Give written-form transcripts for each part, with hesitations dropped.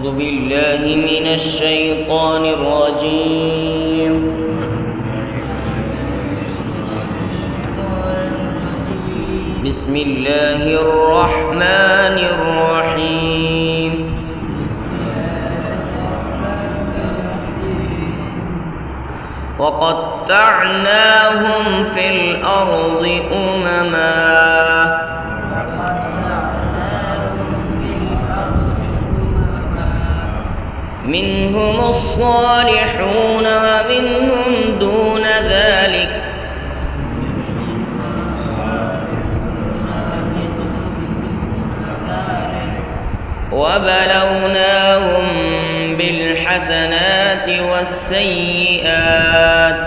أعوذ بالله من الشيطان الرجيم. بسم الله الرحمن الرحيم. وقطعناهم في الأرض أمما منهم الصالحون ومنهم دون ذلك وبلوناهم بالحسنات والسيئات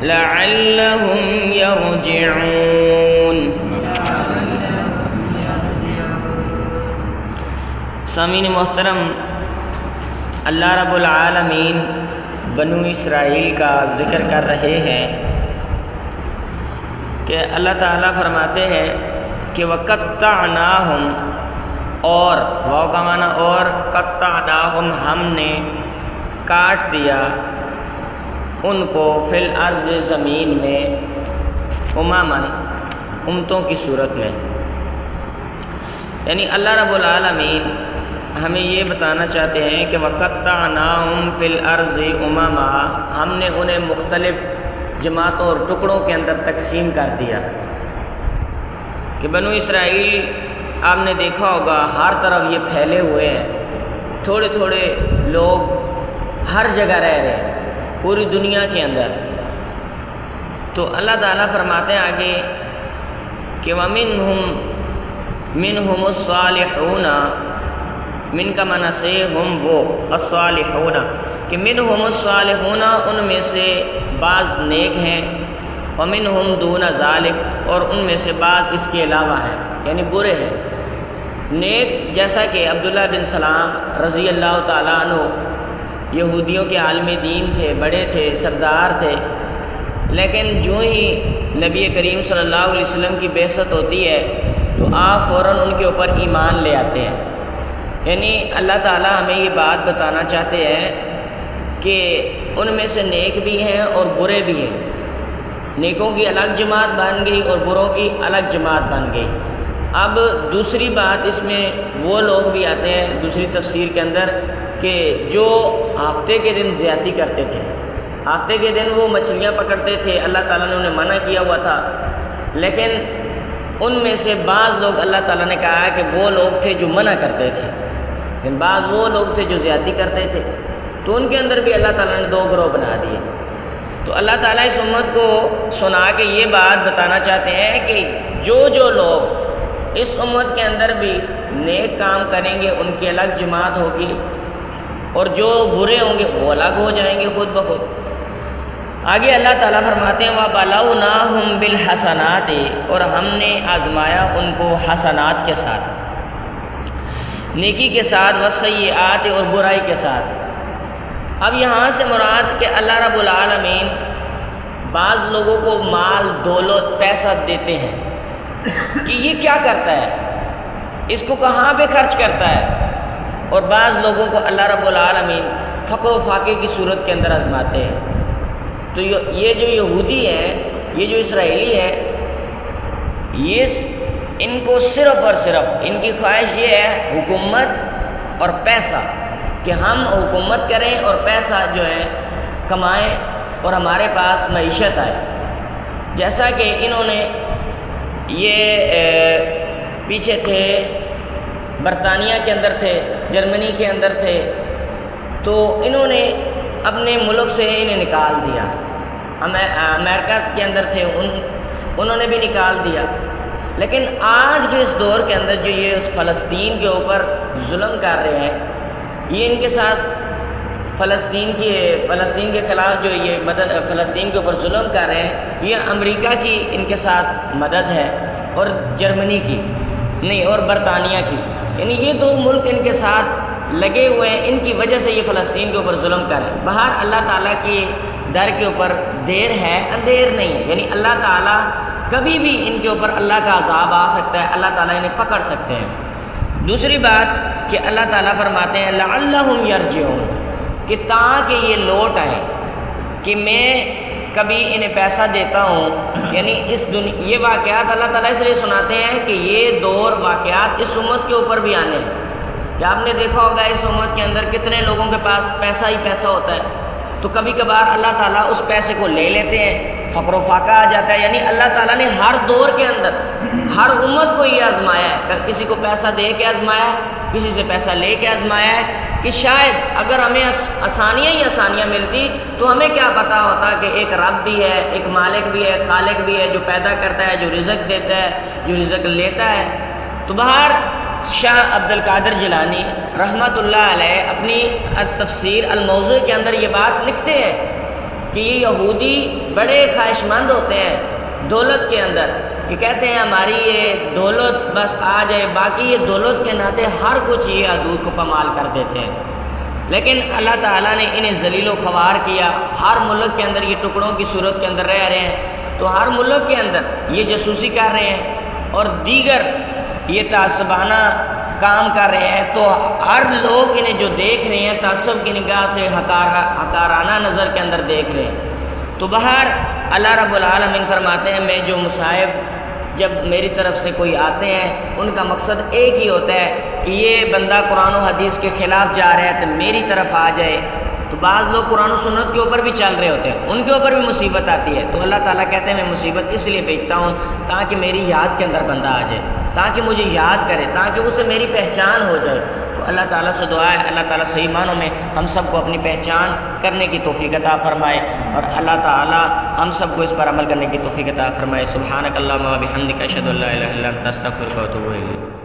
لعلهم يرجعون. سامعین محترم، اللہ رب العالمین بنو اسرائیل کا ذکر کر رہے ہیں کہ اللہ تعالیٰ فرماتے ہیں کہ وَقَطَّعْنَاهُمْ، اور واو کا معنی اور قطعناہم، ہم نے کاٹ دیا ان کو فی الارض، زمین میں، اماماً، امتوں کی صورت میں. یعنی اللہ رب العالمین ہمیں یہ بتانا چاہتے ہیں کہ وَقَطَّعْنَاهُمْ فِي الْأَرْضِ أُمَمًا، ہم نے انہیں مختلف جماعتوں اور ٹکڑوں کے اندر تقسیم کر دیا. کہ بنو اسرائیل آپ نے دیکھا ہوگا ہر طرف یہ پھیلے ہوئے ہیں، تھوڑے تھوڑے لوگ ہر جگہ رہ رہے ہیں پوری دنیا کے اندر. تو اللہ تعالیٰ فرماتے ہیں آگے کہ وَمِنْهُمْ الصَّالِحُونَ، من کا معنی سے ہم وہ، الصالحون، کہ منہم الصالحون، ان میں سے بعض نیک ہیں، ومنہم دون ذالک، اور ان میں سے بعض اس کے علاوہ ہیں، یعنی برے ہیں. نیک جیسا کہ عبداللہ بن سلام رضی اللہ تعالیٰ عنہ یہودیوں کے عالم دین تھے، بڑے تھے، سردار تھے، لیکن جو ہی نبی کریم صلی اللہ علیہ وسلم کی بعثت ہوتی ہے تو آپ فوراً ان کے اوپر ایمان لے آتے ہیں. یعنی اللہ تعالیٰ ہمیں یہ بات بتانا چاہتے ہیں کہ ان میں سے نیک بھی ہیں اور برے بھی ہیں. نیکوں کی الگ جماعت بن گئی اور بروں کی الگ جماعت بن گئی. اب دوسری بات اس میں وہ لوگ بھی آتے ہیں دوسری تفسیر کے اندر کہ جو ہفتے کے دن زیادتی کرتے تھے. ہفتے کے دن وہ مچھلیاں پکڑتے تھے، اللہ تعالیٰ نے انہیں منع کیا ہوا تھا، لیکن ان میں سے بعض لوگ اللہ تعالیٰ نے کہا ہے کہ وہ لوگ تھے جو منع کرتے تھے، لیکن بعض وہ لوگ تھے جو زیادتی کرتے تھے. تو ان کے اندر بھی اللہ تعالیٰ نے دو گروہ بنا دیے. تو اللہ تعالیٰ اس امت کو سنا کے یہ بات بتانا چاہتے ہیں کہ جو لوگ اس امت کے اندر بھی نیک کام کریں گے ان کی الگ جماعت ہوگی، اور جو برے ہوں گے وہ الگ ہو جائیں گے خود بخود. آگے اللہ تعالیٰ فرماتے ہیں وَبَلَوْنَاهُمْ بِالْحَسَنَاتِ، اور ہم نے آزمایا ان کو حسنات کے ساتھ، نیکی کے ساتھ، وَالسَّيِّئَاتِ، اور برائی کے ساتھ. اب یہاں سے مراد کہ اللہ رب العالمین بعض لوگوں کو مال، دولت، پیسہ دیتے ہیں کہ یہ کیا کرتا ہے، اس کو کہاں پہ خرچ کرتا ہے، اور بعض لوگوں کو اللہ رب العالمین فقر و فاقے کی صورت کے اندر آزماتے ہیں. تو یہ جو یہودی ہیں، یہ جو اسرائیلی ہیں، یہ ان کو صرف اور صرف ان کی خواہش یہ ہے حکومت اور پیسہ، کہ ہم حکومت کریں اور پیسہ جو ہے کمائیں اور ہمارے پاس معیشت آئے. جیسا کہ انہوں نے یہ پیچھے تھے، برطانیہ کے اندر تھے، جرمنی کے اندر تھے، تو انہوں نے اپنے ملک سے انہیں نکال دیا. امریکہ کے اندر تھے، انہوں نے بھی نکال دیا. لیکن آج کے اس دور کے اندر جو یہ اس فلسطین کے اوپر ظلم کر رہے ہیں، یہ ان کے ساتھ فلسطین کے خلاف جو یہ مدد، فلسطین کے اوپر ظلم کر رہے ہیں، یہ امریکہ کی ان کے ساتھ مدد ہے، اور جرمنی کی نہیں، اور برطانیہ کی. یعنی یہ دو ملک ان کے ساتھ لگے ہوئے ہیں، ان کی وجہ سے یہ فلسطین کے اوپر ظلم کر رہے ہیں. باہر اللہ تعالیٰ کی در کے اوپر دیر ہے، اندھیر نہیں ہے. یعنی اللہ تعالیٰ کبھی بھی ان کے اوپر اللہ کا عذاب آ سکتا ہے، اللہ تعالیٰ انہیں پکڑ سکتے ہیں۔ دوسری بات کہ اللہ تعالیٰ فرماتے ہیں لعلہم یرجعون، کہ تاکہ یہ لوٹ آئیں، کہ میں کبھی انہیں پیسہ دیتا ہوں، یعنی یہ واقعات اللہ تعالیٰ اس لیے سناتے ہیں کہ یہ دور واقعات اس امت کے اوپر بھی آنے ہیں۔ کہ آپ نے دیکھا ہوگا اس امت کے اندر کتنے لوگوں کے پاس پیسہ ہی پیسہ ہوتا ہے، تو کبھی کبھار اللہ تعالیٰ اس پیسے کو لے لیتے ہیں، فقر و فاقہ آ جاتا ہے۔ یعنی اللہ تعالیٰ نے ہر دور کے اندر ہر امت کو یہ آزمایا ہے، کسی کو پیسہ دے کے آزمایا ہے، کسی سے پیسہ لے کے آزمایا ہے، کہ شاید اگر ہمیں آسانیاں ہی آسانیاں ملتی تو ہمیں کیا پتہ ہوتا کہ ایک رب بھی ہے، ایک مالک بھی ہے، خالق بھی ہے، جو پیدا کرتا ہے، جو رزق دیتا ہے، جو رزق لیتا ہے۔ تو بہر شاہ عبد القادر جیلانی رحمۃ اللہ علیہ اپنی تفسیر الموضوع کے اندر یہ بات لکھتے ہیں کہ یہ یہودی بڑے خواہش مند ہوتے ہیں دولت کے اندر، کہ کہتے ہیں ہماری یہ دولت بس آ جائے، باقی یہ دولت کے ناطے ہر کچھ یہ حدود کو پامال کر دیتے ہیں۔ لیکن اللہ تعالیٰ نے انہیں ذلیل و خوار کیا، ہر ملک کے اندر یہ ٹکڑوں کی صورت کے اندر رہ رہے ہیں، تو ہر ملک کے اندر یہ جاسوسی کر رہے ہیں اور دیگر یہ تعصبانہ کام کر رہے ہیں، تو ہر لوگ انہیں جو دیکھ رہے ہیں تعصب کی نگاہ سے، حقارانہ نظر کے اندر دیکھ رہے ہیں۔ تو بہر اللہ رب العالمین فرماتے ہیں میں جو مصائب جب میری طرف سے کوئی آتے ہیں ان کا مقصد ایک ہی ہوتا ہے کہ یہ بندہ قرآن و حدیث کے خلاف جا رہا ہے تو میری طرف آ جائے۔ تو بعض لوگ قرآن و سنت کے اوپر بھی چل رہے ہوتے ہیں، ان کے اوپر بھی مصیبت آتی ہے، تو اللہ تعالیٰ کہتے ہیں میں مصیبت اس لیے بھیجتا ہوں تاکہ میری یاد کے اندر بندہ آ جائے، تاکہ مجھے یاد کرے، تاکہ اسے میری پہچان ہو جائے۔ تو اللہ تعالیٰ سے دعا ہے اللہ تعالیٰ صحیح معنوں میں ہم سب کو اپنی پہچان کرنے کی توفیق عطا فرمائے، اور اللہ تعالیٰ ہم سب کو اس پر عمل کرنے کی توفیق عطا فرمائے۔ سبحانک اللہم و بحمدک اشہد ان لا الہ الا انت استغفرک و اتوب الیک۔